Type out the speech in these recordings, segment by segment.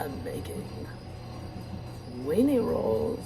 I'm making weenie rolls.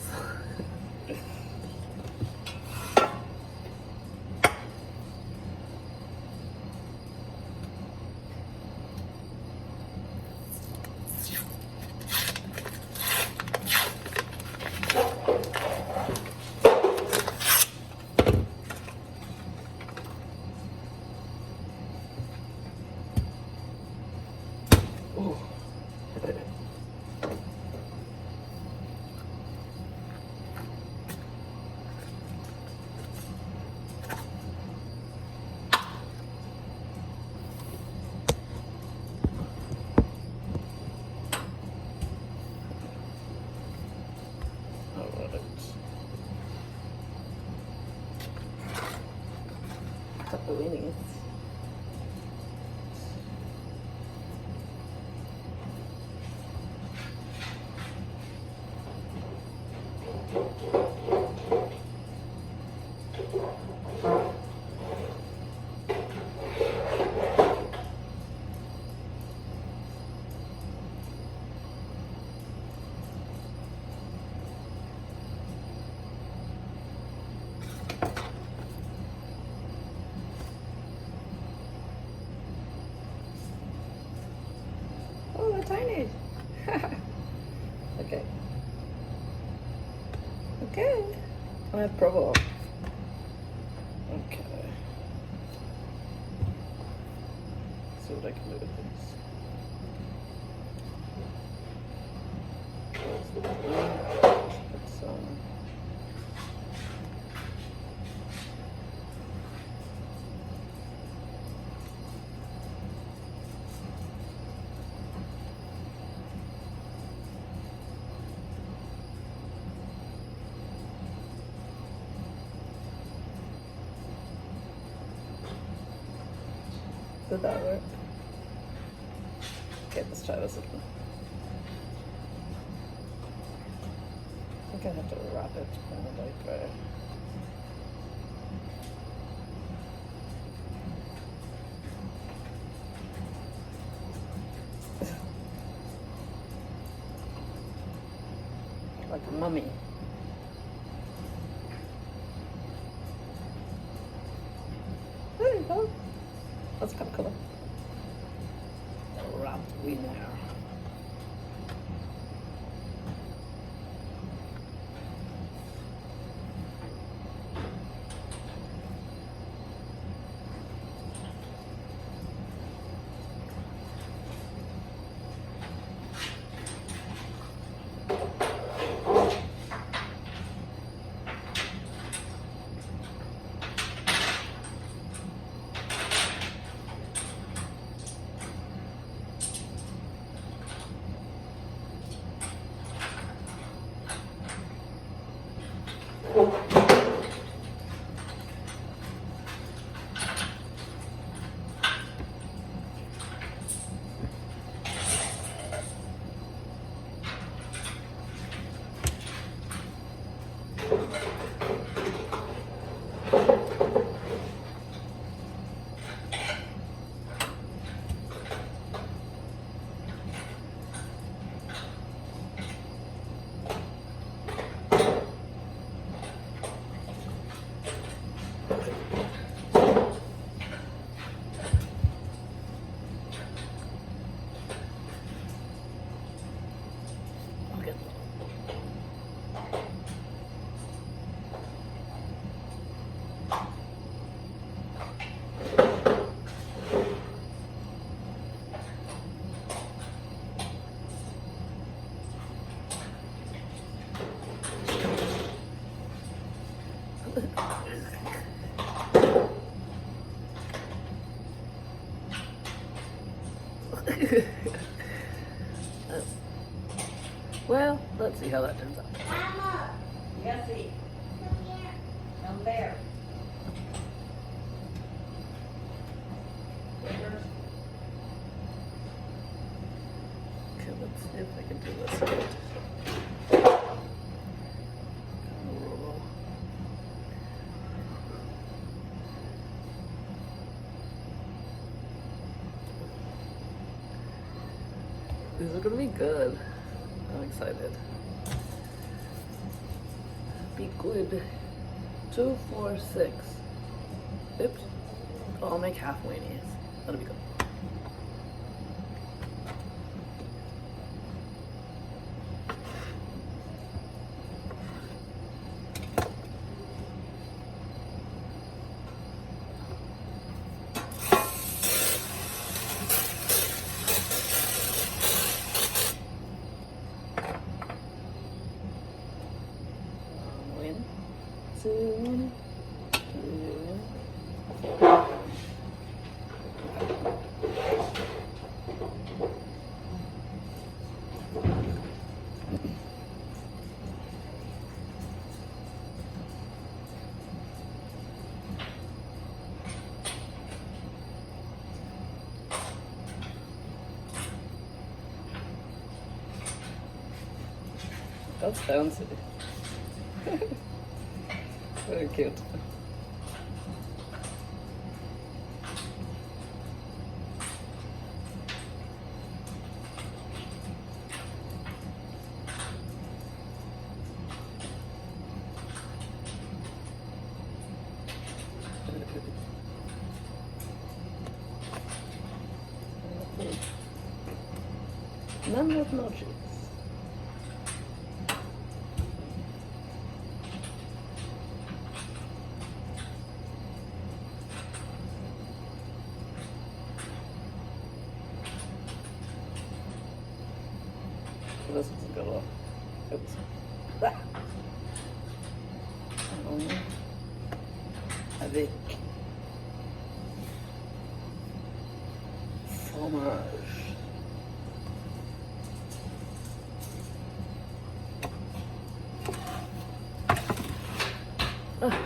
Couple weenies. Oh, they're tiny. Okay. Okay. I have provolone. Okay. See what I can do with this. Put some. Did that work? Okay, let's try this again. I think I have to wrap it kind of like like a mummy. There you go. That's kind of cool. Wrapped wiener. Well, let's see how that turns out. Mama! Yessie. Come here. Come there. Okay, let's see if I can do this good. These are gonna be good. I'm excited. Be good. 2, 4, 6. Oops. Oh, I'll make half weenies. That'll be good. One, 2, 3, 4. That's fancy. Very cute. None with no cheese. This is a good one. Oops. Ah. Avec fromage. Ah.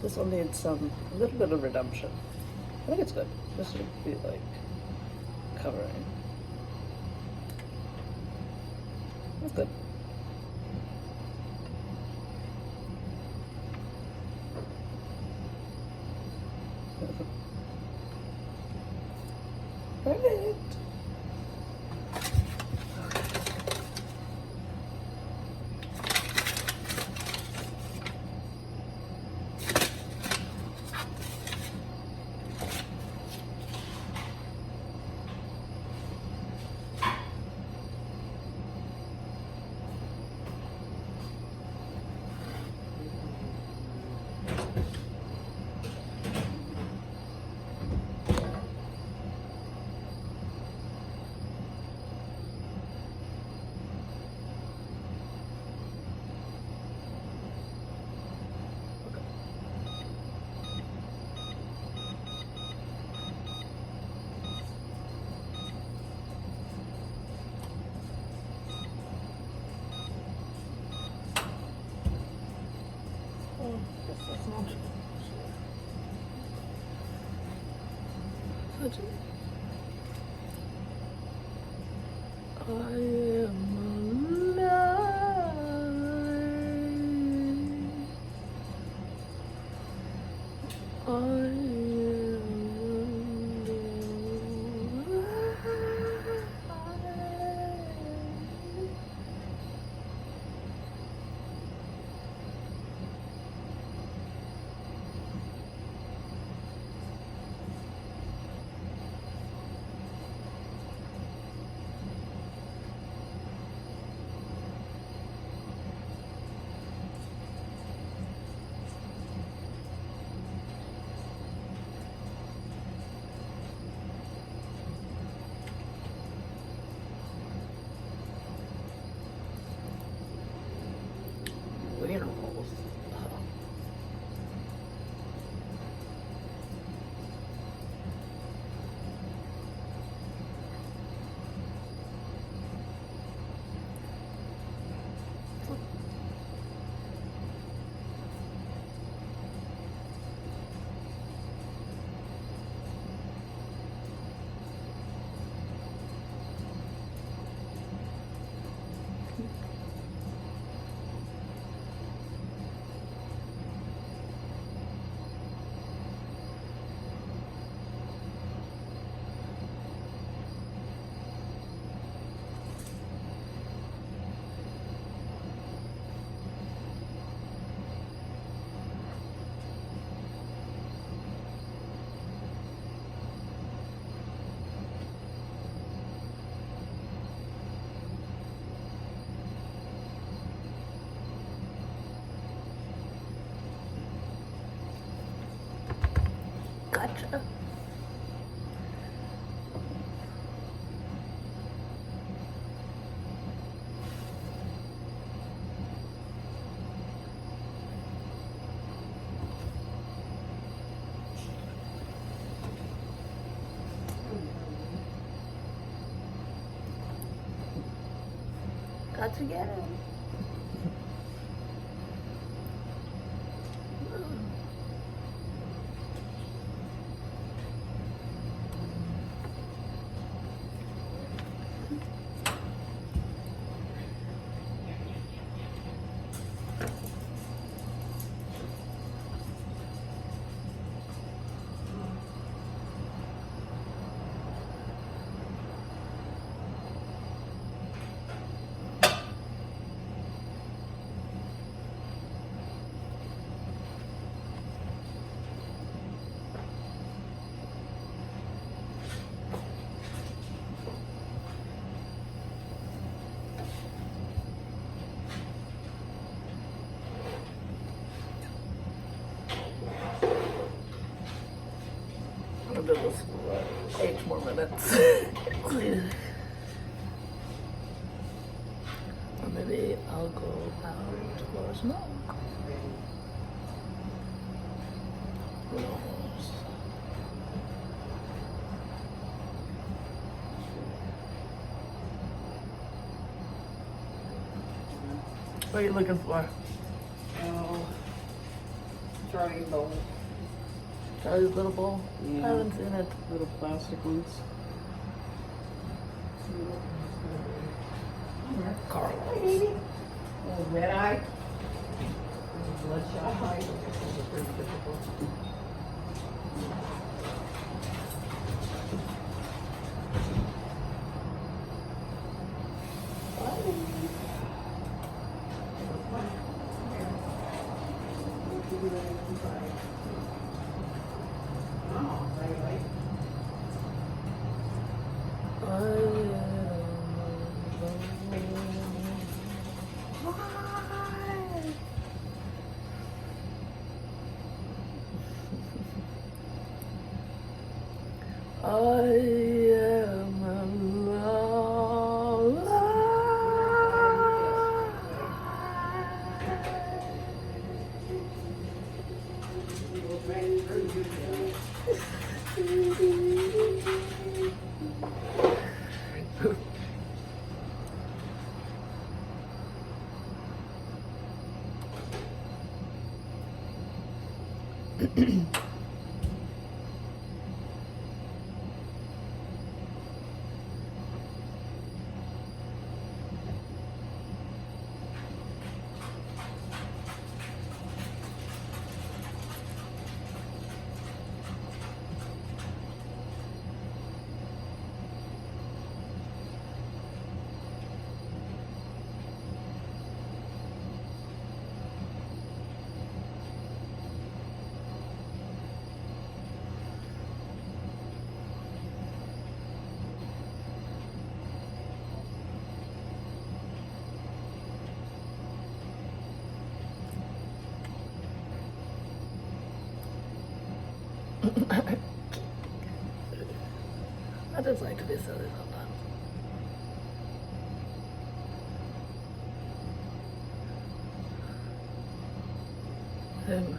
This one needs a little bit of redemption. I think it's good. This should be like covering. That's good. Perfect. That's not. I am alive. I Got to get it. I'm gonna do this 8 more minutes. Or maybe I'll go out for a smoke. Who knows? What are you looking for? Oh, Charlie bowl. Charlie's little bowl? Yeah. I haven't seen it. Little plastic ones. Carlos. Oh, red eye. Bloodshot eye. This is pretty difficult. Oh, right. I am I just like to be silly sometimes. And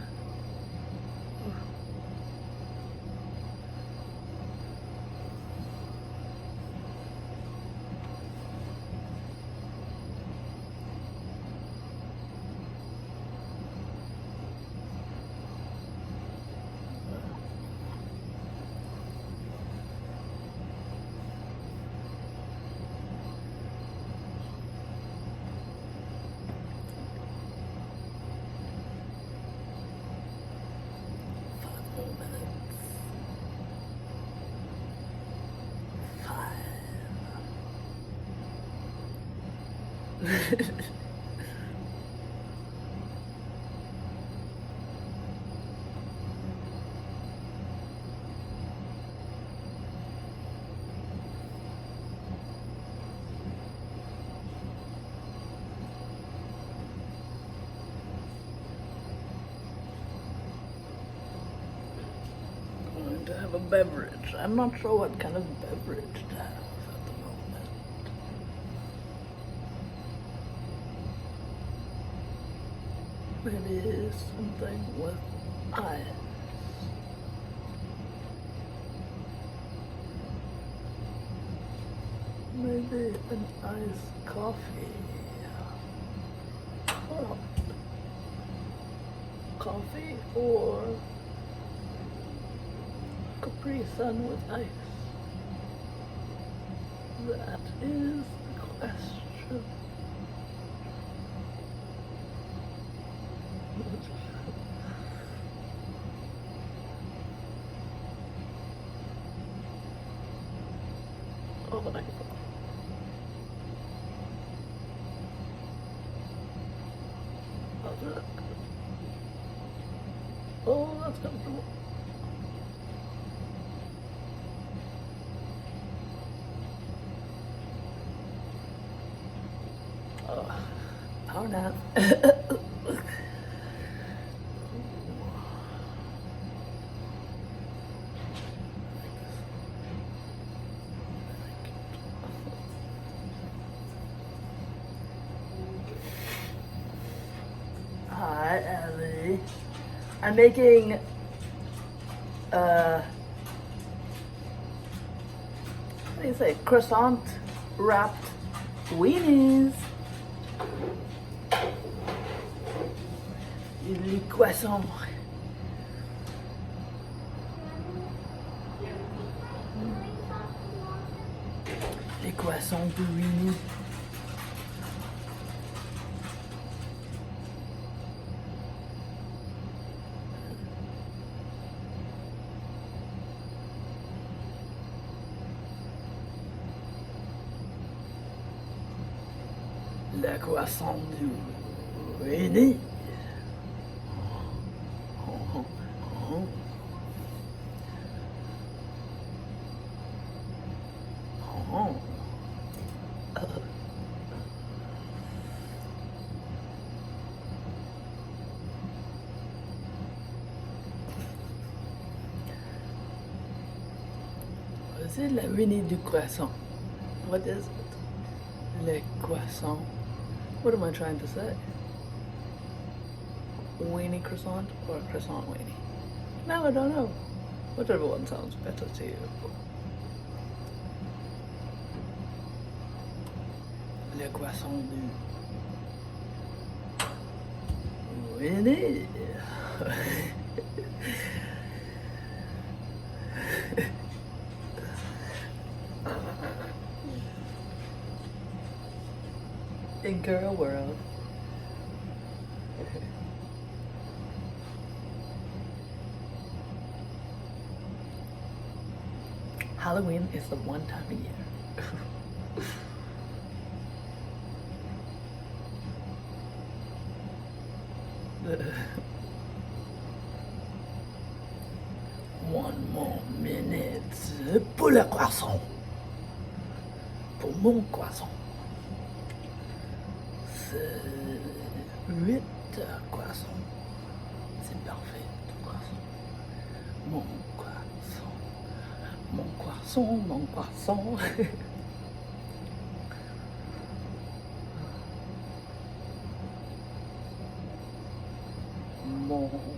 going to have a beverage. I'm not sure what kind of beverage to have at the moment. Maybe something with ice. Maybe an iced coffee. want? Coffee or Capri Sun with ice? That is the question. Oh my God. How's that? Oh, that's comfortable. Oh, power nap. Hi, Ellie. I'm making what do you say? Croissant wrapped weenies. Les croissants. Les croissants de Weenies. Le croissant du Weenies. C'est la Weenie du croissant. What is it? Le croissant. What am I trying to say? Weenie croissant or croissant weenie? Now I don't know. Whichever one sounds better to you. Le croissant du Weenie. In girl world. Halloween is the one time a year. One more minute pour le croissant. Pour mon croissant. 8 croissants. C'est parfait, ton croissant. Mon croissant. Mon croissant, mon croissant. Mon croissant.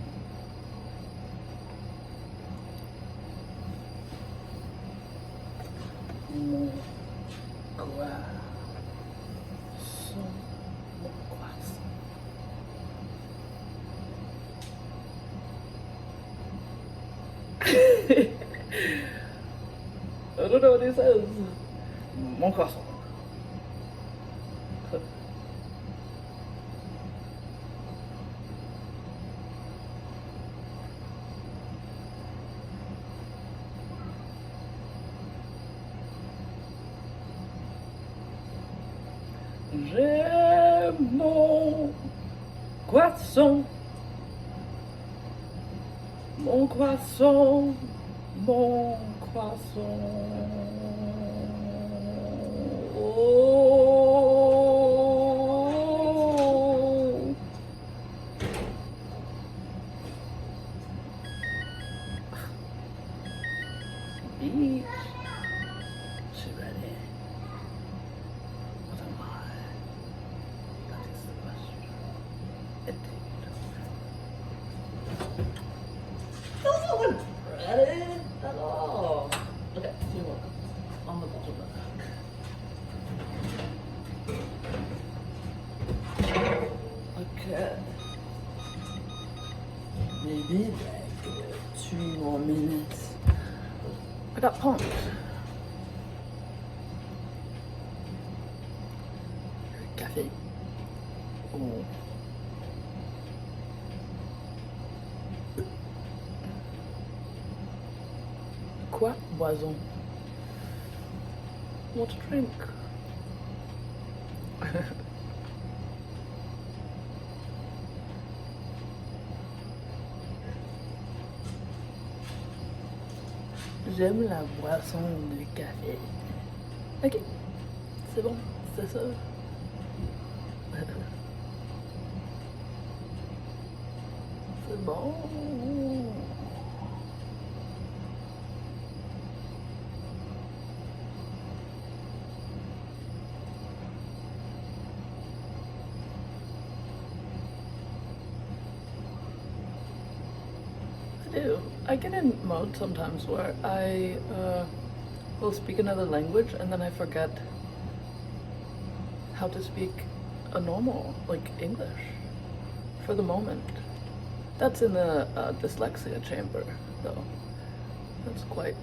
I don't know what he says. Mon croissant. J'aime mon croissant. Mon croissant. Mon croissant. Oh. Beach. She ready? What am I? That is the question. Indeed. Doesn't look ready at all. Okay, see what on the bottom of that. got punked. Café. Oh. Quoi? Boisson. What to drink? J'aime la boisson du café. Ok, c'est bon, c'est ça. C'est bon. I get in mode sometimes where I will speak another language and then I forget how to speak a normal, like English, for the moment. That's in the dyslexia chamber, though. That's quite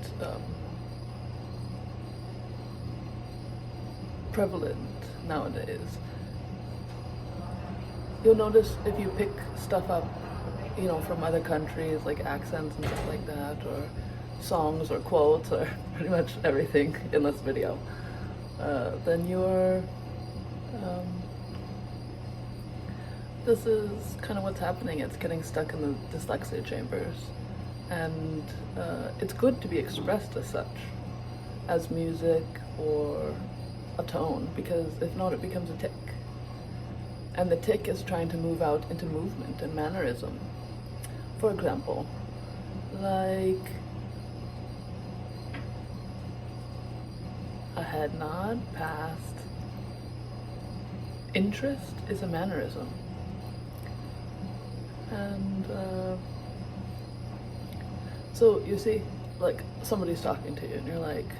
prevalent nowadays. You'll notice if you pick stuff up, you know, from other countries, like accents and stuff like that, or songs or quotes or pretty much everything in this video, then you're, this is kind of what's happening. It's getting stuck in the dyslexia chambers, and it's good to be expressed as such, as music or a tone, because if not, it becomes a tick. And the tick is trying to move out into movement and mannerism. For example, like a head nod past. Interest is a mannerism. And so you see, like somebody's talking to you and you're like,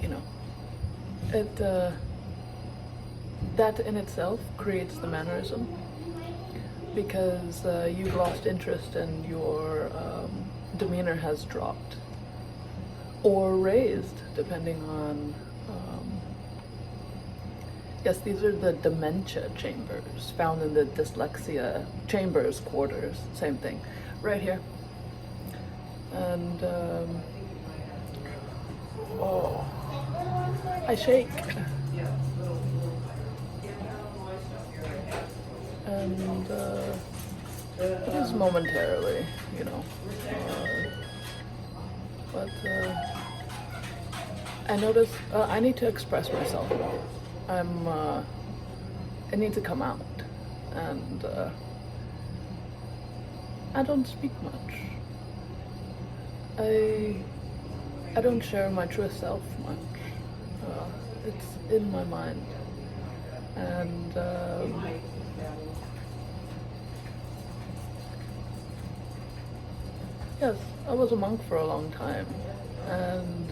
you know, it that in itself creates the mannerism, because you've lost interest and your demeanor has dropped or raised, depending on yes, these are the dementia chambers found in the dyslexia chambers quarters, same thing right here. And oh, I shake. And just momentarily, you know, but I notice I need to express myself more. I need to come out, and I don't speak much. I don't share my true self much. It's in my mind, and yes, I was a monk for a long time, and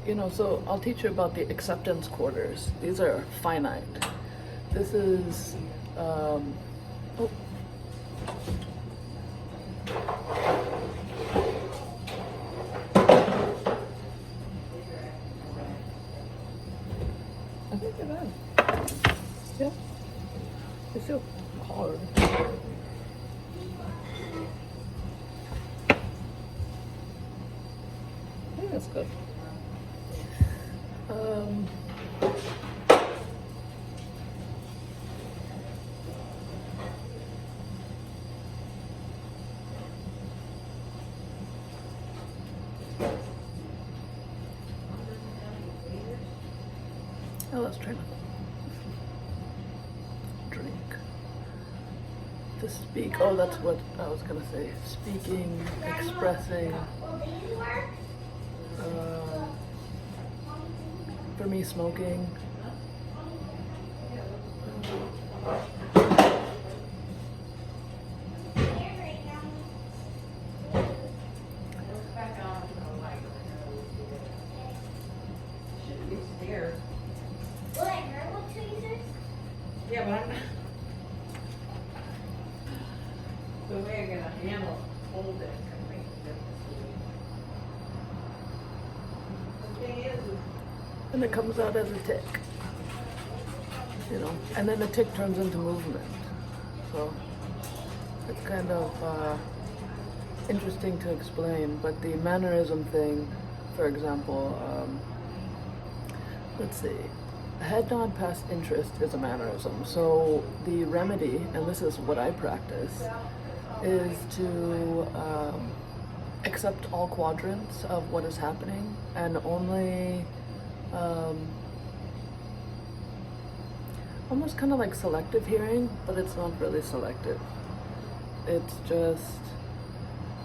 you know, so I'll teach you about the acceptance quarters. These are finite. This is oh. I think it is. Yeah. It's so hard. I think that's good. Oh, let's try drink. To speak. Oh, that's what I was gonna say. Speaking, expressing. For me, smoking. The way I'm gonna handle, hold it, can make a difference. The thing is, And it comes out as a tick, you know, and then the tick turns into movement. So it's kind of interesting to explain, but the mannerism thing, for example, let's see, head nod past interest is a mannerism. So the remedy, and this is what I practice, is to accept all quadrants of what is happening and only almost kind of like selective hearing, but it's not really selective. It's just,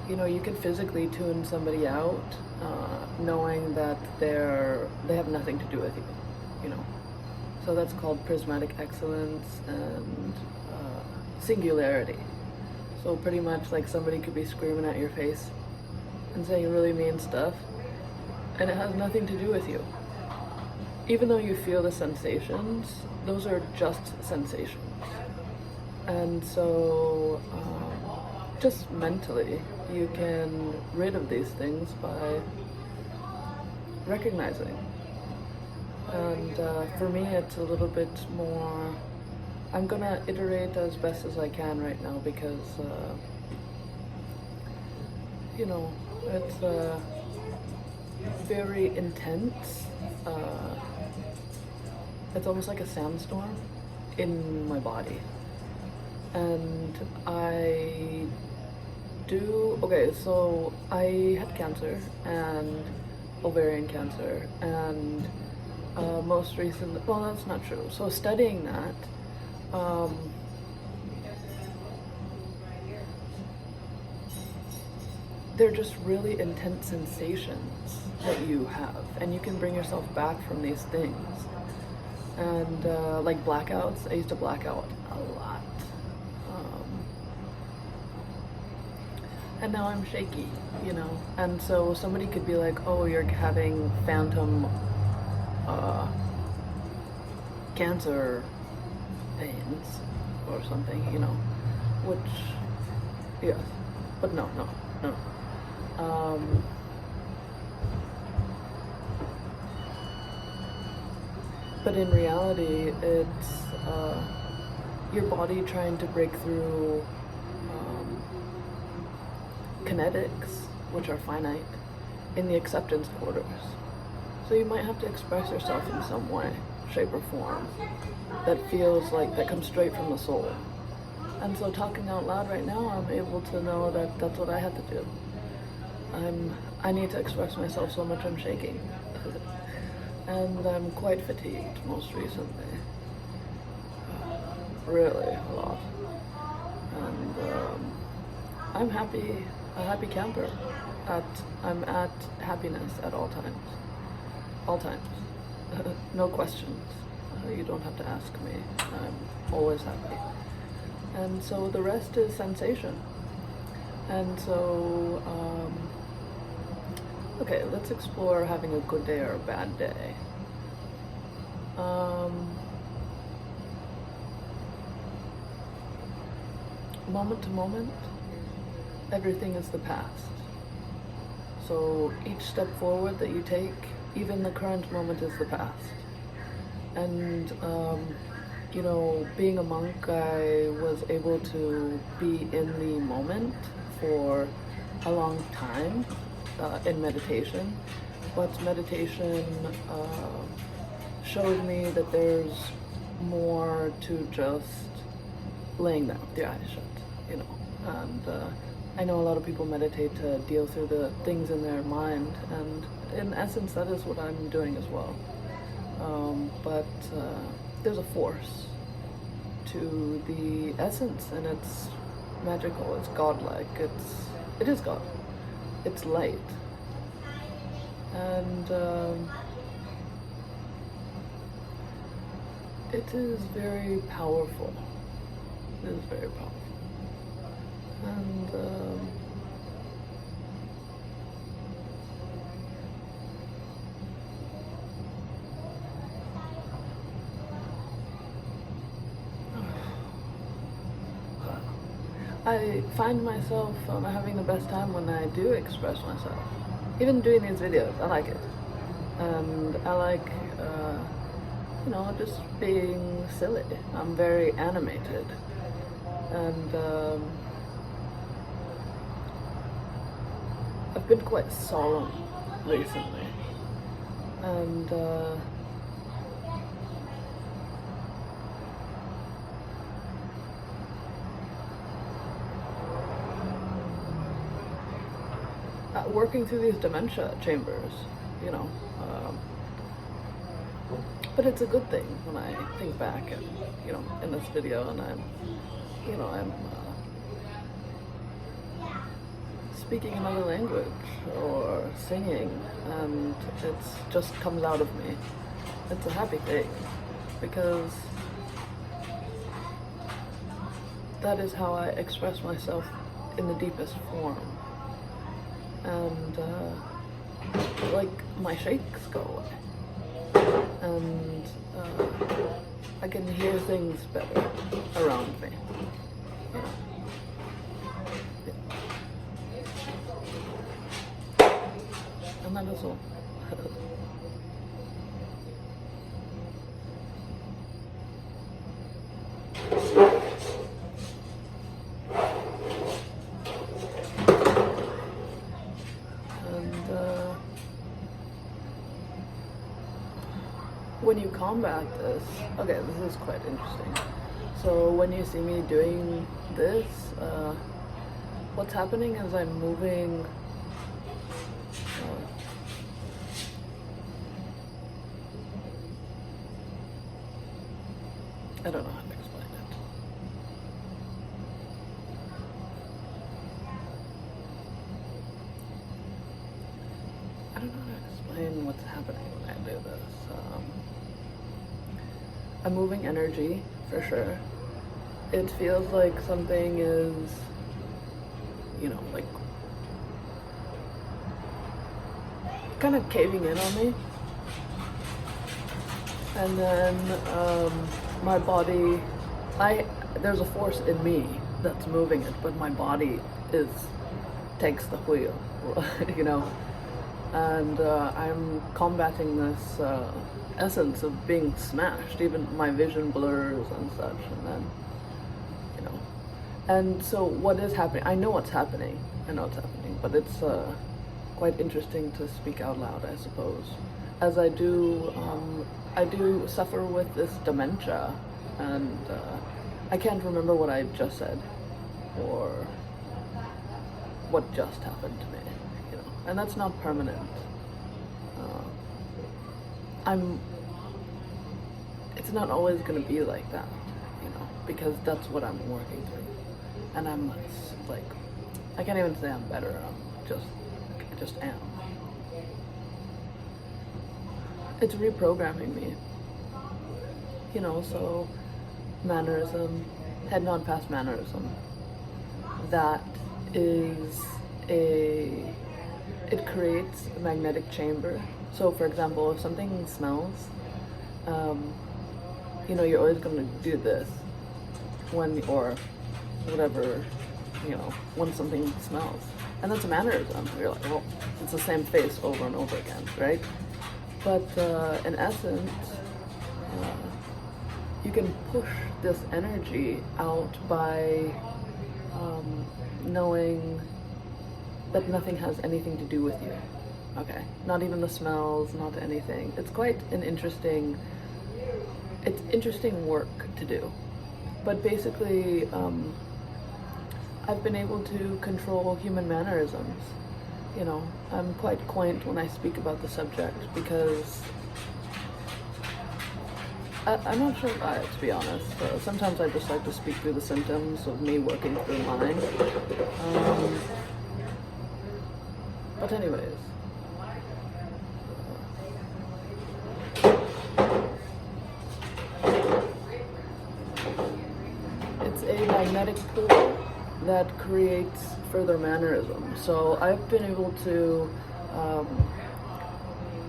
you know, you can physically tune somebody out, knowing that they have nothing to do with you, you know. So that's called prismatic excellence and singularity. So pretty much like somebody could be screaming at your face and saying really mean stuff, and it has nothing to do with you. Even though you feel the sensations, those are just sensations. And so just mentally, you can rid of these things by recognizing. And for me, it's a little bit more, I'm gonna iterate as best as I can right now because, you know, it's very intense. It's almost like a sandstorm in my body. And okay, so I had cancer and ovarian cancer, and most recently, well, that's not true. So studying that, they're just really intense sensations that you have, and you can bring yourself back from these things. And like blackouts, I used to black out a lot. And now I'm shaky, you know. And so somebody could be like, oh, you're having phantom cancer pains or something, you know, which, yes, but no. But in reality, it's your body trying to break through kinetics, which are finite, in the acceptance quarters. So you might have to express yourself in some way, shape or form that feels like that comes straight from the soul. And so talking out loud right now, I'm able to know that that's what I had to do. I need to express myself so much I'm shaking. And I'm quite fatigued most recently. Really a lot. And I'm happy, a happy camper. I'm at happiness at all times. All times. No questions. You don't have to ask me. I'm always happy. And so the rest is sensation. And so, okay, let's explore having a good day or a bad day. Moment to moment, everything is the past. So each step forward that you take, even the current moment is the past. And, you know, being a monk, I was able to be in the moment for a long time in meditation. But meditation showed me that there's more to just laying down with your eyes shut, you know. And I know a lot of people meditate to deal through the things in their mind, and in essence, that is what I'm doing as well. But there's a force to the essence, and it's magical, it's godlike, it is God, it's light. And it is very powerful. It is very powerful. And I find myself having the best time when I do express myself. Even doing these videos, I like it. And I like, just being silly. I'm very animated. And I've been quite solemn recently. And working through these dementia chambers, but it's a good thing when I think back and, in this video, and I'm speaking another language or singing, and it just comes out of me. It's a happy thing, because that is how I express myself in the deepest form. And like my shakes go away, and I can hear things better around me. And that is all. When you combat this, okay, this is quite interesting. So when you see me doing this, what's happening is I'm moving I don't know how to explain it. I don't know how to explain what's happening when I do this. I'm moving energy, for sure. It feels like something is, like kind of caving in on me. And then my body, there's a force in me that's moving it, but my body takes the wheel, and I'm combating this essence of being smashed. Even my vision blurs and such, and then, and so what is happening, I know what's happening, but it's quite interesting to speak out loud, I suppose, as I do suffer with this dementia, and I can't remember what I just said or what just happened to me, and that's not permanent. It's not always going to be like that, because that's what I'm working through, and I'm like, I can't even say I'm better. I just am. It's reprogramming me, so mannerism, head nod past mannerism, that is it creates a magnetic chamber. So for example, if something smells, you're always going to do this or whatever, when something smells, and that's a mannerism. You're like, well, it's the same face over and over again, right? But in essence, you can push this energy out by knowing that nothing has anything to do with you. Okay, not even the smells, not anything. It's quite interesting work to do. But basically, I've been able to control human mannerisms. I'm quite quaint when I speak about the subject, because I'm not sure why, to be honest. Sometimes I just like to speak through the symptoms of me working through mine. But anyways, it's a magnetic pull that creates further mannerism. So I've been able to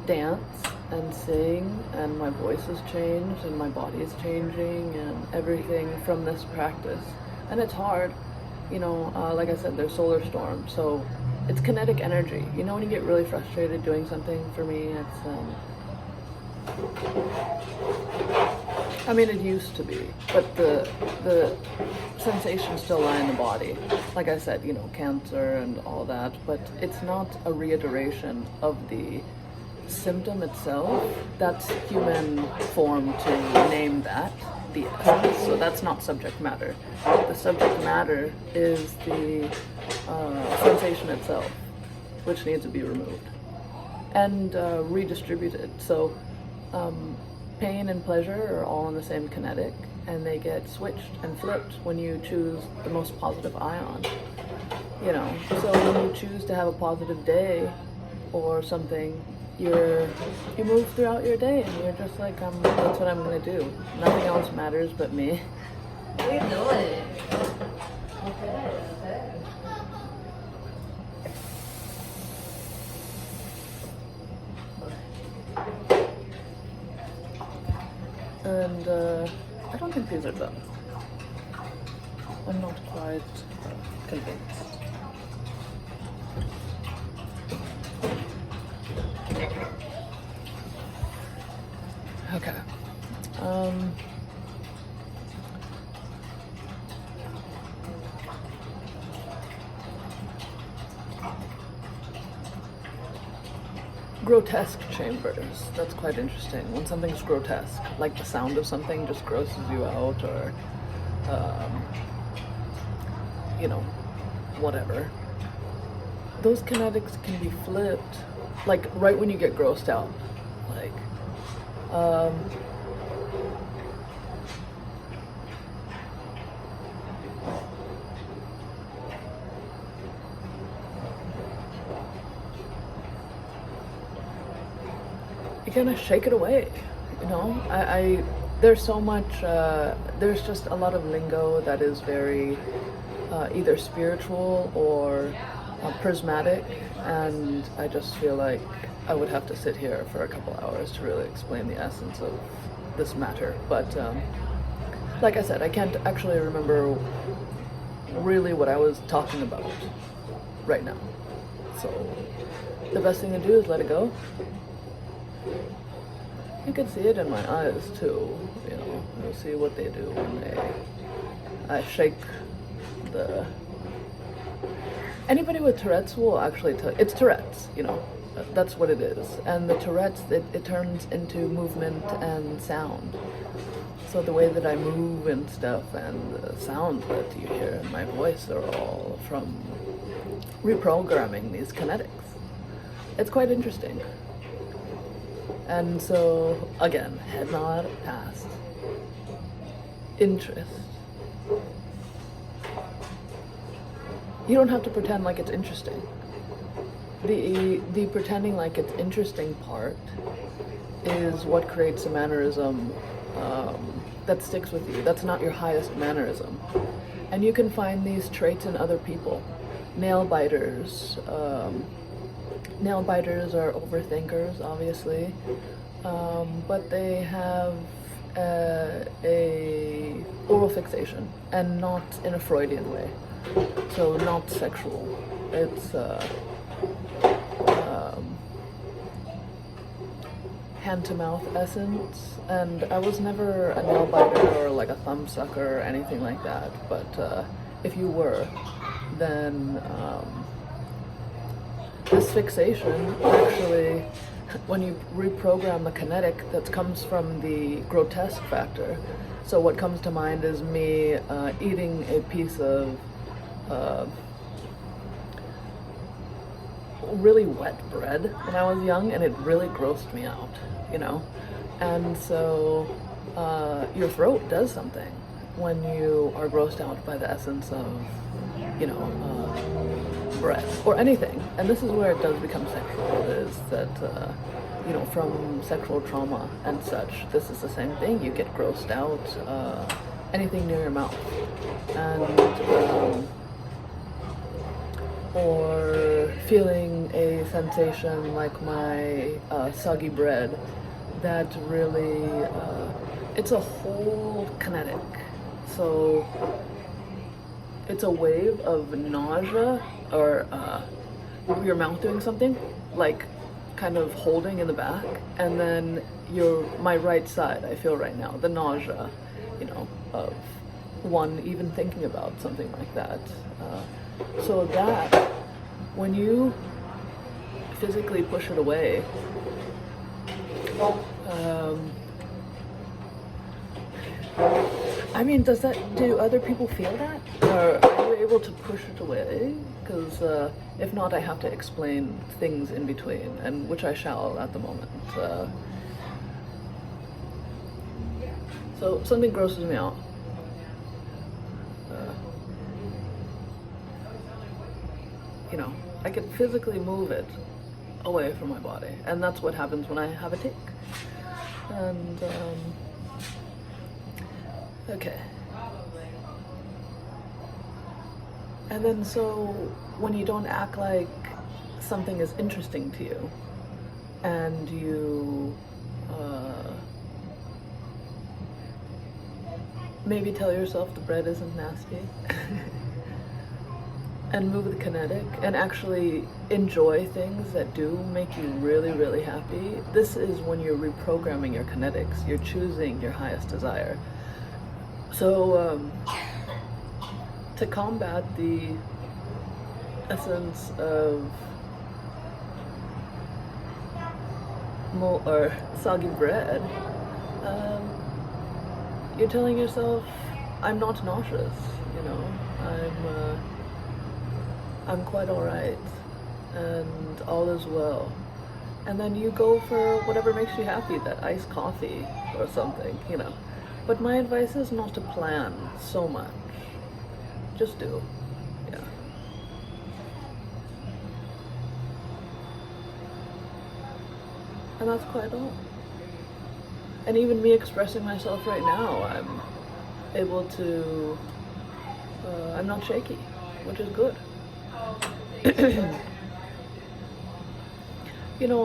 dance and sing, and my voice has changed, and my body is changing, and everything from this practice. And it's hard, You know, like I said, there's solar storm, so it's kinetic energy. You know, when you get really frustrated doing something, for me, it's I mean, it used to be, but the sensations still lie in the body. Like I said, you know, cancer and all that, but it's not a reiteration of the symptom itself. That's human form to name that the essence. So that's not subject matter. The subject matter is the sensation itself, which needs to be removed and redistributed. So pain and pleasure are all in the same kinetic, and they get switched and flipped when you choose the most positive ion. You know, so when you choose to have a positive day or something, you move throughout your day, and you're just like, that's what I'm gonna do. Nothing else matters but me. What are you doing? Okay. And I don't think these are done. I'm not quite convinced. Okay. Grotesque chambers. That's quite interesting. When something's grotesque, like the sound of something just grosses you out, or you know, whatever. Those kinetics can be flipped, like right when you get grossed out. Like, you kind of shake it away, you know? There's so much, there's just a lot of lingo that is very either spiritual or prismatic, and I just feel like I would have to sit here for a couple hours to really explain the essence of this matter. But like I said, I can't actually remember really what I was talking about right now. So the best thing to do is let it go. You can see it in my eyes too, you know. You'll see what they do when I shake the... Anybody with Tourette's will actually tell, it's Tourette's, you know, that's what it is. And the Tourette's, it turns into movement and sound. So the way that I move and stuff, and the sounds that you hear in my voice are all from reprogramming these kinetics. It's quite interesting. And so, again, head nod, past. Interest. You don't have to pretend like it's interesting. The pretending like it's interesting part is what creates a mannerism that sticks with you. That's not your highest mannerism. And you can find these traits in other people. Nail biters. Nail biters are overthinkers, obviously, but they have a oral fixation, and not in a Freudian way. So not sexual. It's hand-to-mouth essence. And I was never a nail biter or like a thumb sucker or anything like that. But if you were, then this fixation actually, when you reprogram the kinetic, that comes from the grotesque factor. So what comes to mind is me eating a piece of really wet bread when I was young, and it really grossed me out, you know? And so your throat does something when you are grossed out by the essence of, you know, bread or anything. And this is where it does become sexual, is that, you know, from sexual trauma and such, this is the same thing. You get grossed out, anything near your mouth. And, or feeling a sensation like my soggy bread that really, it's a whole kinetic. So it's a wave of nausea or your mouth doing something, like kind of holding in the back, and then my right side, I feel right now, the nausea, of one even thinking about something like that. So that, when you physically push it away, do other people feel that? Or are you able to push it away? Because if not, I have to explain things in between, and which I shall at the moment. So something grosses me out. I can physically move it away from my body, and that's what happens when I have a tick. And okay. And then so when you don't act like something is interesting to you, and you maybe tell yourself the bread isn't nasty, and move the kinetic, and actually enjoy things that do make you really, really happy, this is when you're reprogramming your kinetics. You're choosing your highest desire. So to combat the essence of or soggy bread, you're telling yourself, I'm not nauseous, I'm quite alright, and all is well. And then you go for whatever makes you happy, that iced coffee or something, But my advice is not to plan so much. Just do. Yeah. And that's quite all. And even me expressing myself right now, I'm able to, I'm not shaky, which is good.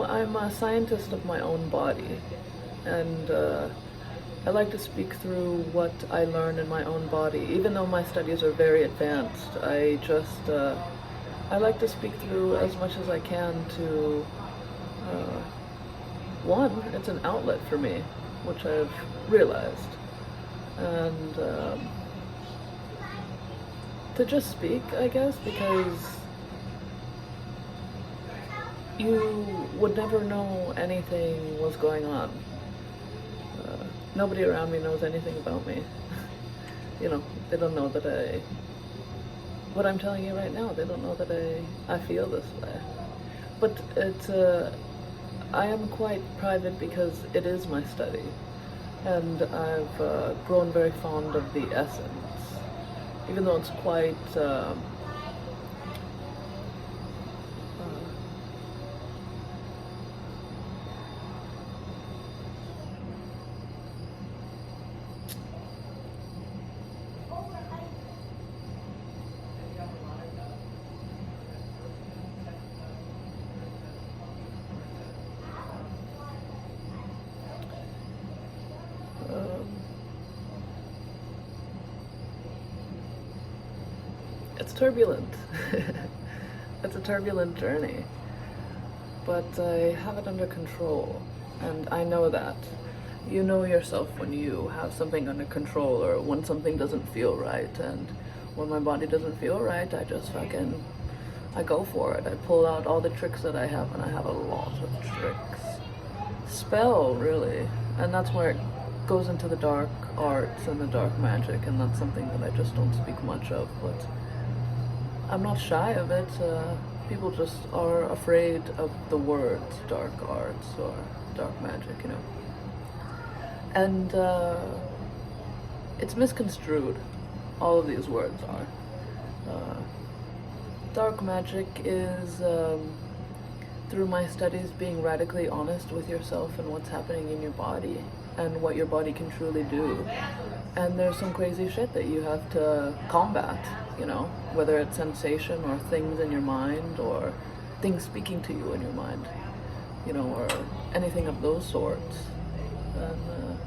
I'm a scientist of my own body, and I like to speak through what I learn in my own body. Even though my studies are very advanced, I like to speak through as much as I can to, one, it's an outlet for me, which I've realized, and to just speak, I guess, because you would never know anything was going on. Nobody around me knows anything about me. They don't know that what I'm telling you right now, they don't know that I feel this way. But I am quite private because it is my study, and I've grown very fond of the essence, even though it's quite it's turbulent. It's a turbulent journey, but I have it under control, and I know that. You know yourself when you have something under control, or when something doesn't feel right, and when my body doesn't feel right, I go for it. I pull out all the tricks that I have, and I have a lot of tricks. Spell, really, and that's where it goes into the dark arts and the dark magic, and that's something that I just don't speak much of, but I'm not shy of it. People just are afraid of the words dark arts or dark magic, And it's misconstrued. All of these words are. Dark magic is, through my studies, being radically honest with yourself and what's happening in your body and what your body can truly do. And there's some crazy shit that you have to combat, whether it's sensation or things in your mind or things speaking to you in your mind, or anything of those sorts. And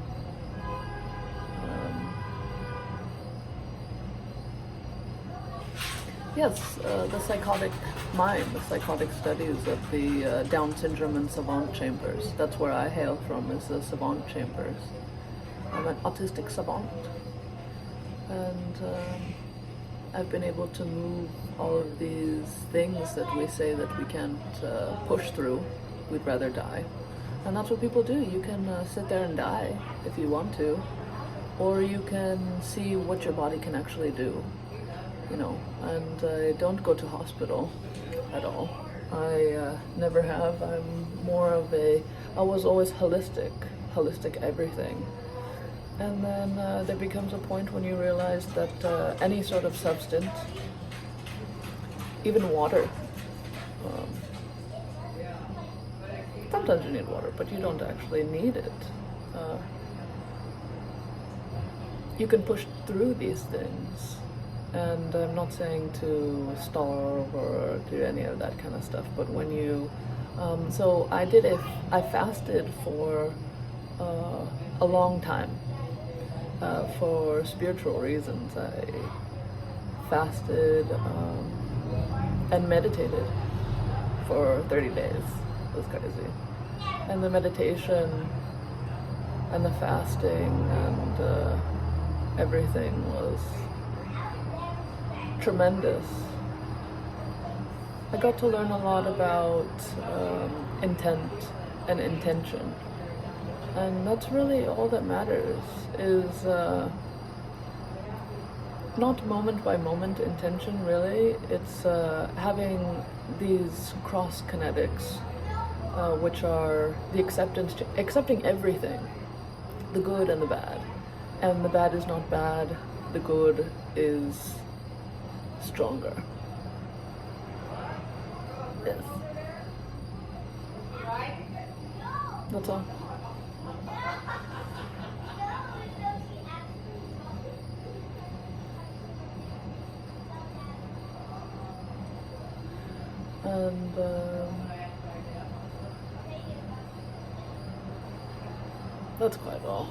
Yes, the psychotic mind, the psychotic studies of the Down syndrome and savant chambers. That's where I hail from, is the savant chambers. I'm an autistic savant. And I've been able to move all of these things that we say that we can't push through. We'd rather die. And that's what people do. You can sit there and die if you want to, or you can see what your body can actually do, you know. And I don't go to hospital at all. I never have. I'm more of I was always holistic everything. And then there becomes a point when you realize that any sort of substance, even water, sometimes you need water, but you don't actually need it. You can push through these things. And I'm not saying to starve or do any of that kind of stuff, but when you, so I fasted for a long time. For spiritual reasons. I fasted and meditated for 30 days. It was crazy. And the meditation and the fasting and everything was tremendous. I got to learn a lot about intent and intention. And that's really all that matters, is not moment by moment intention, really. It's having these cross kinetics, which are the accepting everything, the good and the bad. And the bad is not bad, the good is stronger. Yes. That's all. And that's quite all.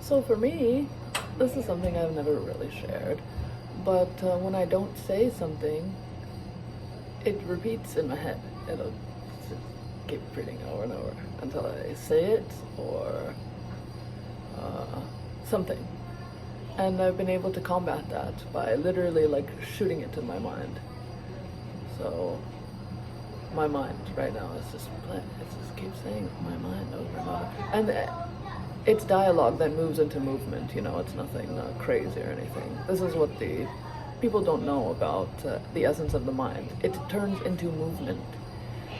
So for me, this is something I've never really shared, but when I don't say something, it repeats in my head. It'll just keep repeating over and over until I say it or something. And I've been able to combat that by literally like shooting it in my mind. So my mind right now is just keeps saying my mind over and over. And it's dialogue that moves into movement, you know, it's nothing crazy or anything. This is what the people don't know about the essence of the mind. It turns into movement.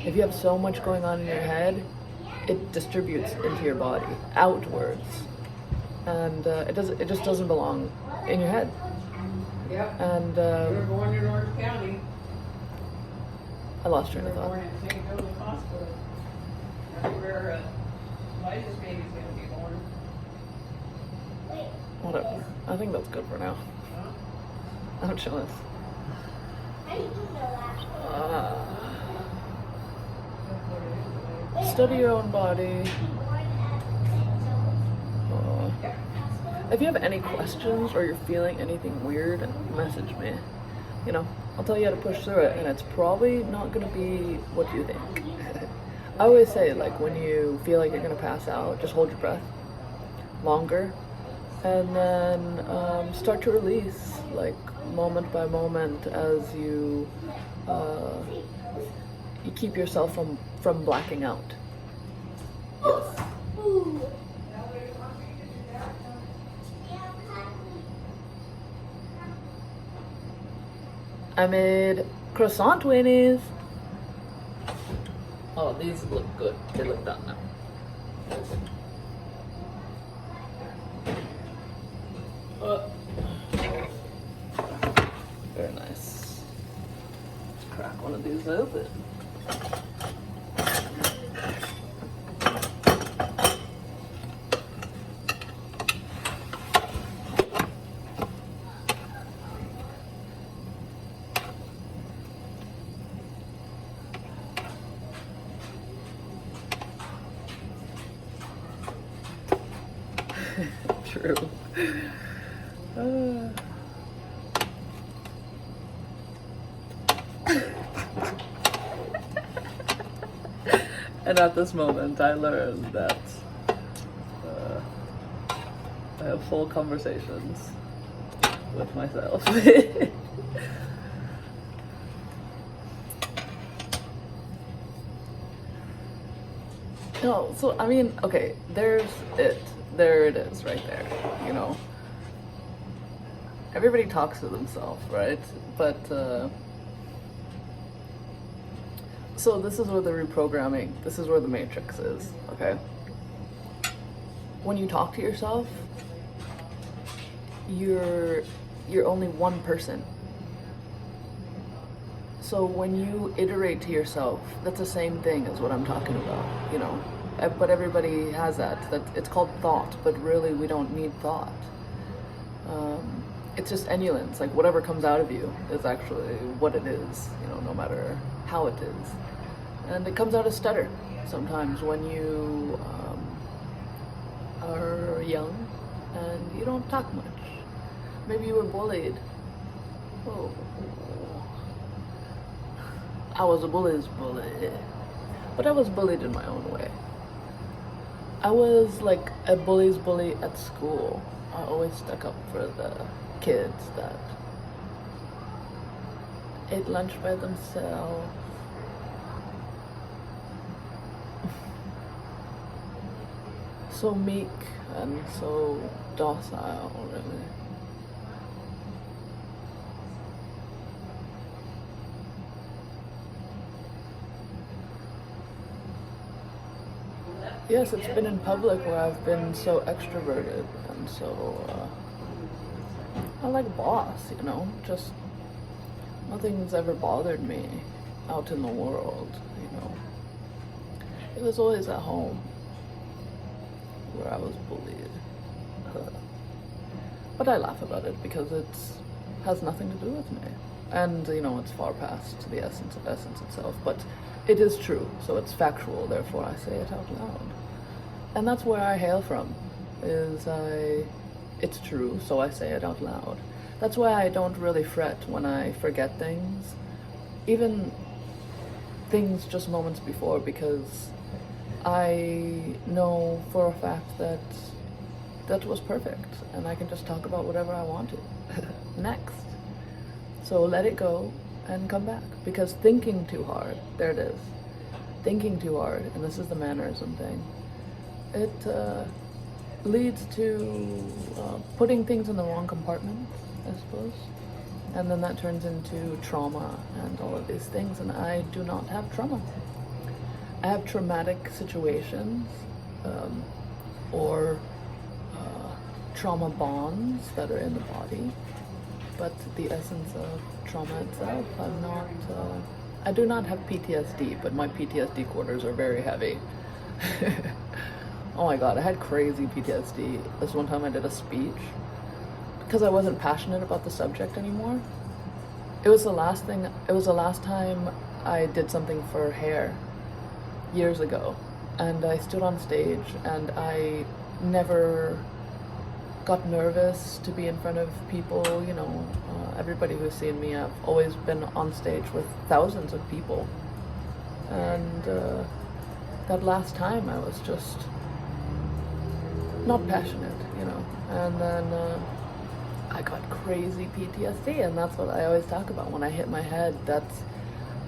If you have so much going on in your head, it distributes into your body, outwards. And it just doesn't belong in your head. Yep. And We're born in Orange County. I lost train We of were thought. born in St. Joseph Hospital. That's where Liza's baby's gonna be born. Whatever. I think that's good for now. I'm chilling. Study your own body. If you have any questions or you're feeling anything weird, message me. You know, I'll tell you how to push through it, and it's probably not gonna be what you think. I always say, like, when you feel like you're gonna pass out, just hold your breath longer, and then start to release, like, moment by moment, as you keep yourself from blacking out. Yes. I made croissant weenies. Oh, these look good. They look done now. Very nice. Let's crack one of these open. True. And at this moment, I learned that I have full conversations with myself. No, so I mean, okay, there's it. There it is, right there. You know, everybody talks to themselves, right? But so this is where the reprogramming, this is where the matrix is, okay? When you talk to yourself, you're only one person. So when you iterate to yourself, that's the same thing as what I'm talking about, you know? But everybody has that it's called thought, but really we don't need thought. It's just emulance, like whatever comes out of you is actually what it is, you know, no matter how it is. And it comes out as stutter sometimes when you are young and you don't talk much. Maybe you were bullied. Oh, I was a bully's bully, but I was bullied in my own way. I was like a bully's bully at school. I always stuck up for the kids that ate lunch by themselves. So meek and so docile, really. Yes, it's been in public where I've been so extroverted and so, I like boss, you know, just nothing's ever bothered me out in the world, you know. It was always at home where I was bullied. But I laugh about it because it has nothing to do with me. And, you know, it's far past the essence of essence itself. But it is true, so it's factual, therefore I say it out loud. And that's where I hail from, it's true, so I say it out loud. That's why I don't really fret when I forget things, even things just moments before, because I know for a fact that that was perfect, and I can just talk about whatever I want to next. So let it go and come back, because thinking too hard, there it is, thinking too hard, and this is the mannerism thing, it leads to putting things in the wrong compartment, I suppose, and then that turns into trauma and all of these things, and I do not have trauma. I have traumatic situations or trauma bonds that are in the body, but the essence of trauma itself, I do not have PTSD, but my PTSD quarters are very heavy. Oh my god, I had crazy PTSD. This one time I did a speech because I wasn't passionate about the subject anymore. It was the last time I did something for hair years ago, and I stood on stage and I never got nervous to be in front of people, you know, everybody who's seen me, I've always been on stage with thousands of people, and that last time I was just not passionate, you know, and then I got crazy PTSD, and that's what I always talk about when I hit my head. That's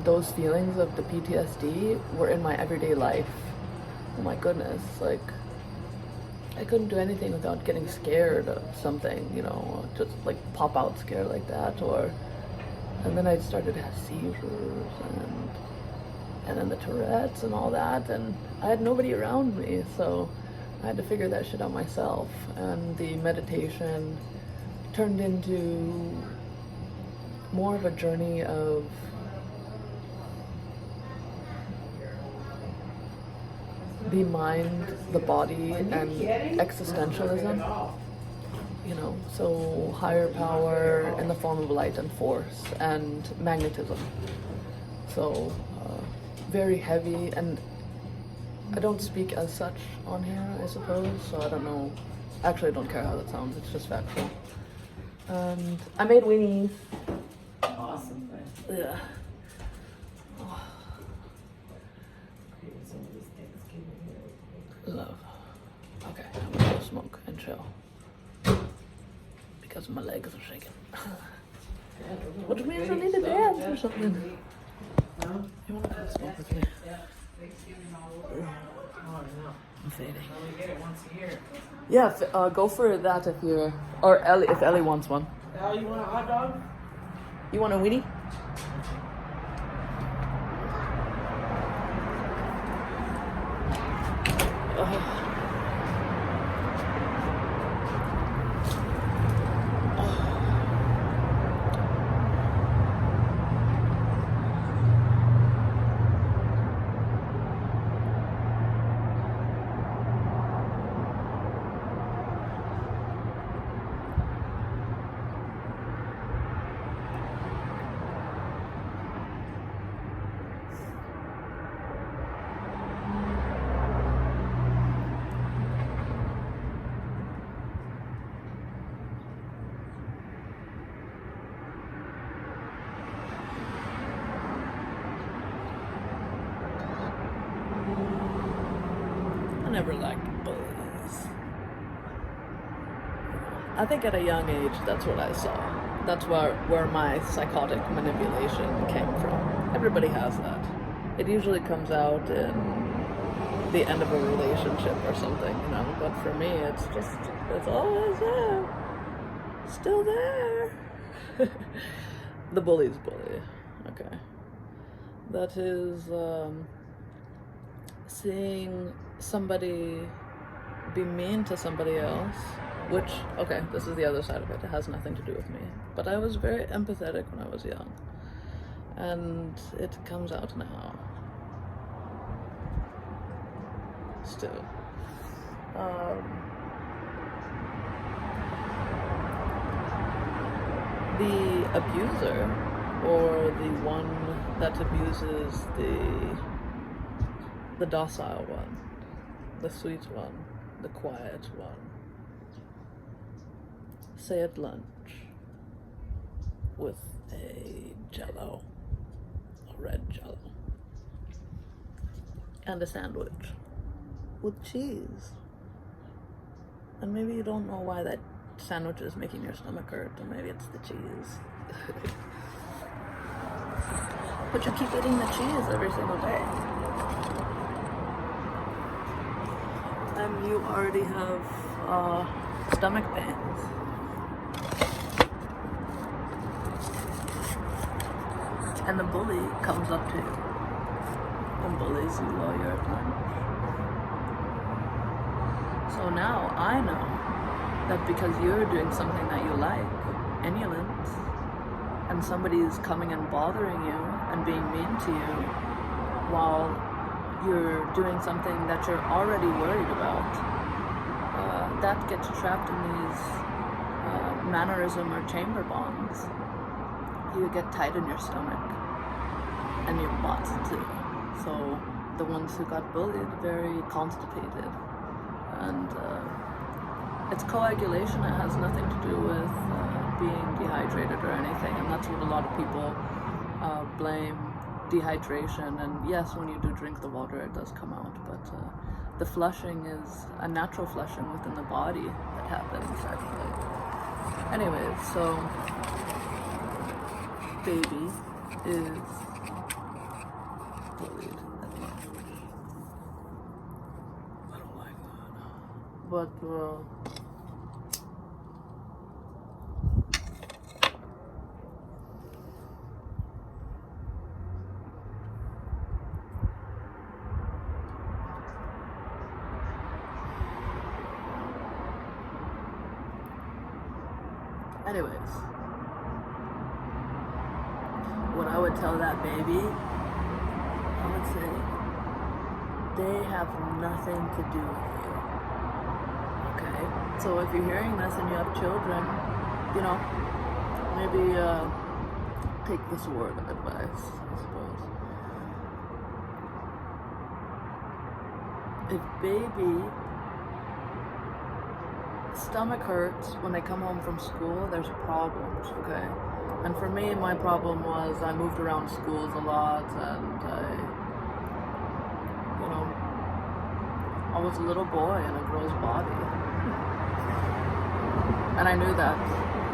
those feelings of the PTSD were in my everyday life. Oh my goodness, like I couldn't do anything without getting scared of something, you know, just like pop out scared like that, and then I started to have seizures and then the Tourette's and all that, and I had nobody around me, so I had to figure that shit out myself, and the meditation turned into more of a journey of the mind, the body, and existentialism, you know, so higher power in the form of light and force and magnetism. So very heavy, and I don't speak as such on here, I suppose, so I don't know. Actually, I don't care how that sounds, it's just factual. And I made weenies. Awesome. Yeah. Love. Okay, I'm gonna go smoke and chill. Because my legs are shaking. Which means I need to dance or something. You wanna come smoke with me? I'm fading. We get it once a year. Yeah, go for that if you're... Or Ellie, if Ellie wants one. Al, you want a hot dog? You want a weenie? I never liked bullies. I think at a young age, that's what I saw. That's where my psychotic manipulation came from. Everybody has that. It usually comes out in the end of a relationship or something, you know, but for me, it's always there. Still there. The bully's bully. Okay. That is, seeing somebody be mean to somebody else, which, okay, this is the other side of it. It has nothing to do with me. But I was very empathetic when I was young. And it comes out now. Still. The abuser, or the one that abuses the docile one, the sweet one, the quiet one, say at lunch with a jello, a red jello, and a sandwich with cheese. And maybe you don't know why that sandwich is making your stomach hurt, and maybe it's the cheese. But you keep eating the cheese every single day. And you already have stomach pains. And the bully comes up to you and bullies you while you're at lunch. So now I know that because you're doing something that you like, emulance, and somebody is coming and bothering you and being mean to you while you're doing something that you're already worried about, that gets trapped in these mannerism or chamber bonds. You get tight in your stomach and your butt too. So the ones who got bullied, very constipated, and it's coagulation. It has nothing to do with being dehydrated or anything, and that's what a lot of people blame dehydration. And yes, when you do drink the water, it does come out, but the flushing is a natural flushing within the body that happens actually. Anyways, so baby is bullied at lunch. I don't like that. But anyways, what I would tell that baby, I would say, they have nothing to do with you. Okay? So if you're hearing this and you have children, you know, maybe take this word of advice, I suppose. if baby stomach hurts when they come home from school, there's problems, okay? And for me, my problem was I moved around schools a lot, and I was a little boy in a girl's body. And I knew that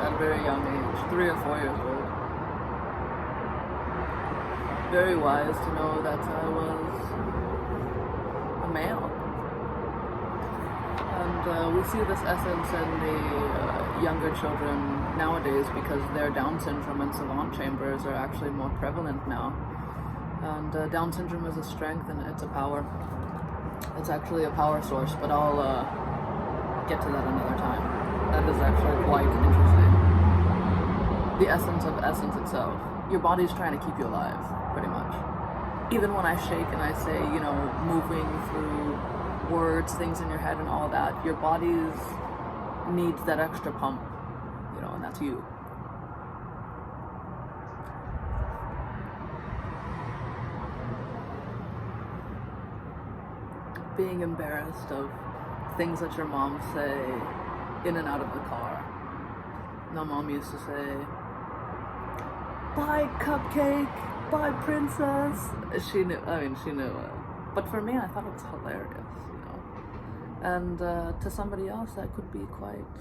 at a very young age, 3 or 4 years old. Very wise to know that I was a male. And we see this essence in the younger children nowadays because their Down syndrome and savant chambers are actually more prevalent now. And Down syndrome is a strength and it's a power. It's actually a power source, but I'll get to that another time. That is actually quite interesting. The essence of essence itself. Your body's trying to keep you alive, pretty much. Even when I shake and I say, moving through words, things in your head and all that, your body's needs that extra pump, and that's you. Being embarrassed of things that your mom say in and out of the car. My mom used to say, "Bye, cupcake, bye, princess." She knew it. But for me, I thought it was hilarious, And to somebody else, that could be quite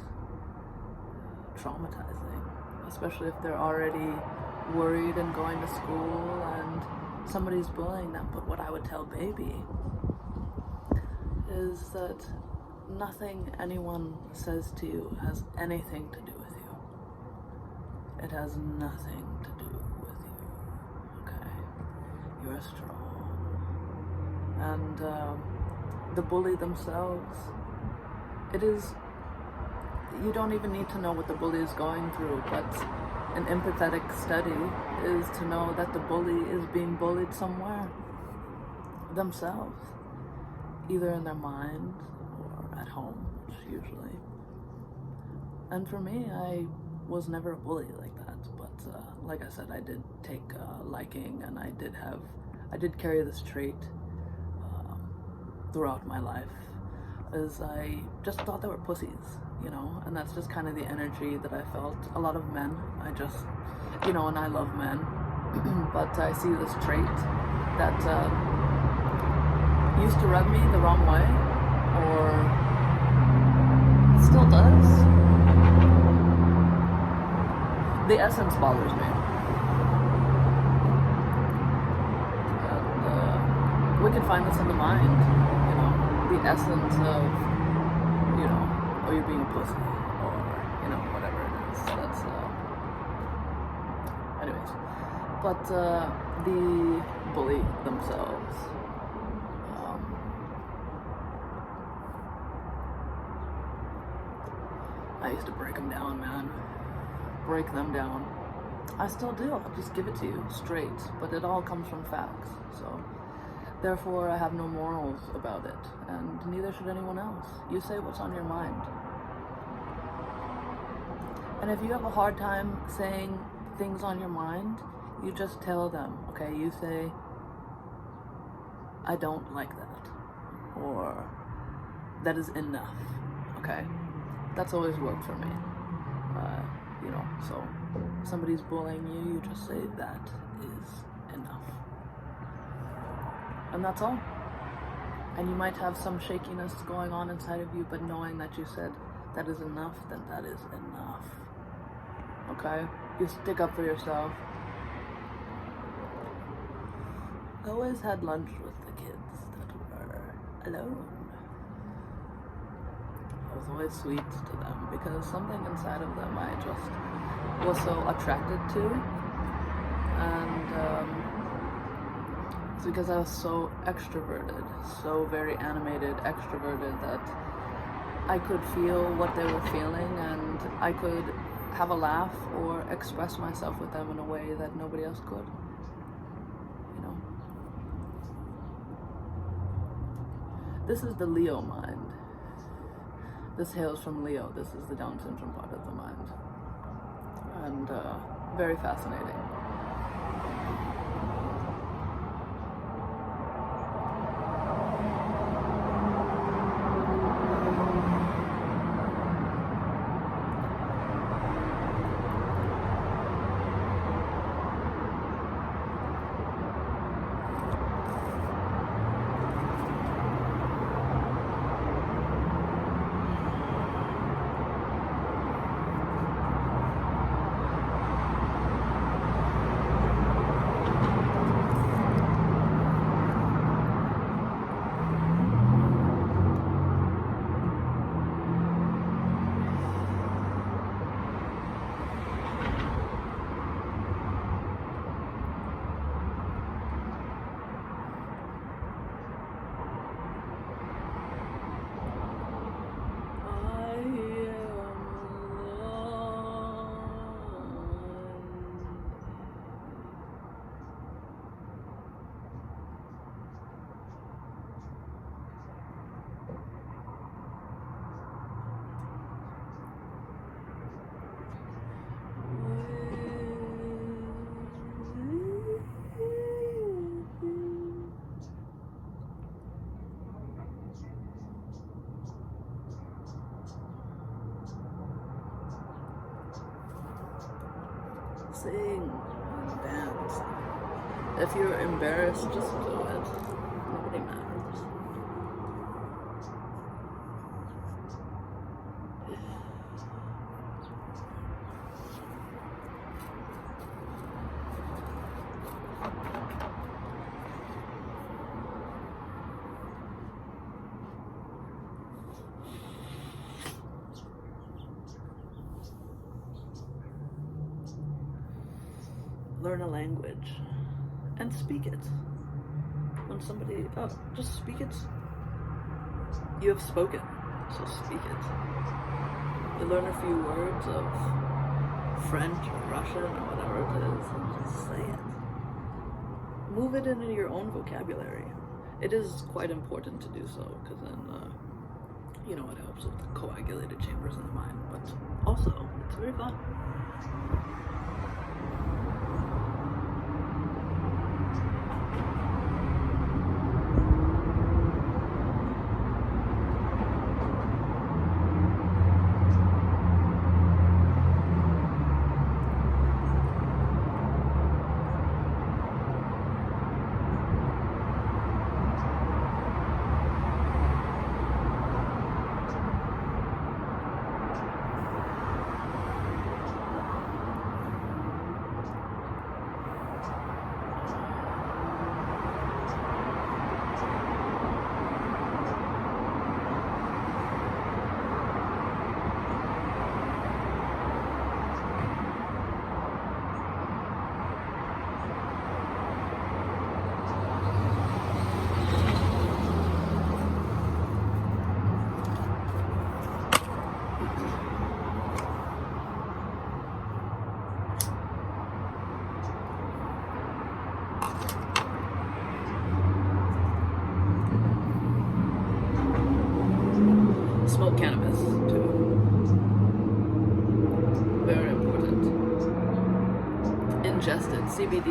traumatizing, especially if they're already worried and going to school and somebody's bullying them. But what I would tell baby is that nothing anyone says to you has anything to do with you. It has nothing to do with you, okay? You're strong. And the bully themselves, you don't even need to know what the bully is going through, but an empathetic study is to know that the bully is being bullied somewhere themselves, either in their mind or at home, which usually. And for me, I was never a bully like that, but like I said, I did take liking, and I did carry this trait throughout my life, as I just thought they were pussies, and that's just kind of the energy that I felt. A lot of men, and I love men, but I see this trait that used to rub me the wrong way, or still does. The essence bothers me. And we can find this in the mind, the essence of, oh, you're being a pussy, or, whatever it is. That's, anyways. But the bully themselves, I used to break them down, man. Break them down. I still do. I'll just give it to you straight, but it all comes from facts. So therefore I have no morals about it, and neither should anyone else. You say what's on your mind. And if you have a hard time saying things on your mind, you just tell them, okay? You say, "I don't like that," or "that is enough," okay? That's always worked for me. So somebody's bullying you, you just say, "That is enough." And that's all. And you might have some shakiness going on inside of you, but knowing that you said, "That is enough," then that is enough. Okay? You stick up for yourself. I always had lunch with the kids that were alone. I was always sweet to them because something inside of them I just was so attracted to. And it's because I was so extroverted, so very animated, extroverted, that I could feel what they were feeling, and I could have a laugh or express myself with them in a way that nobody else could. This is the Leo mind. This hails from Leo. This is the Down syndrome part of the mind. And very fascinating. sing, dance. If you're embarrassed, just do it. Nobody matters. Learn a language and speak it. When somebody, just speak it. You have spoken, so speak it. You learn a few words of French or Russian or whatever it is, and just say it. Move it into your own vocabulary. It is quite important to do so, because then, it helps with the coagulated chambers in the mind, but also, it's very fun. Smoke cannabis too. Very important. Ingested CBD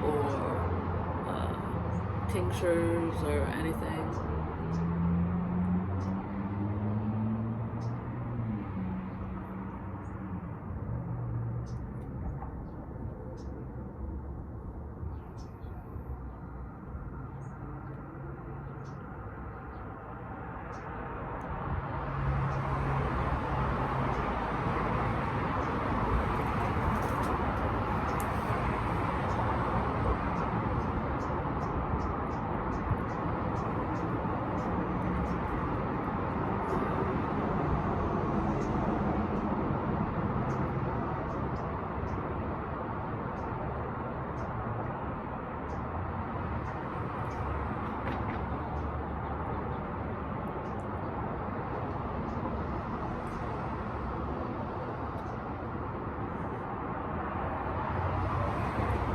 or tinctures or anything.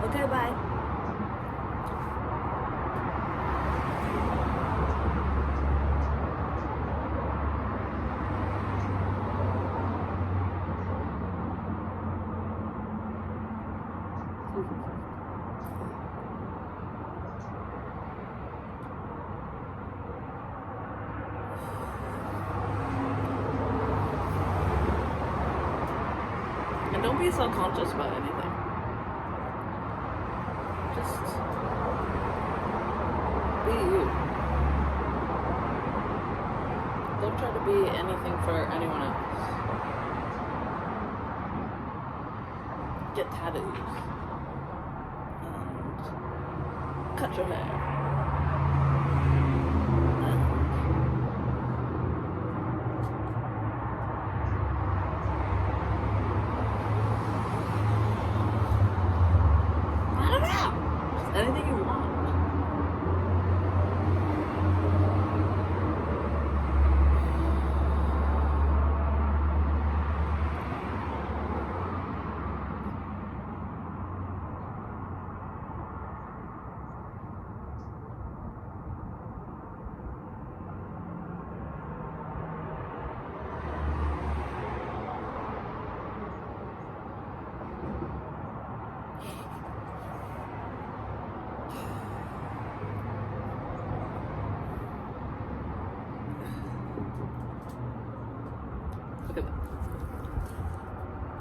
Okay, bye. And don't be self-conscious about anything. Just be you. Don't try to be anything for anyone else. Get tattoos. And cut your hair. Anything you want. Look at that.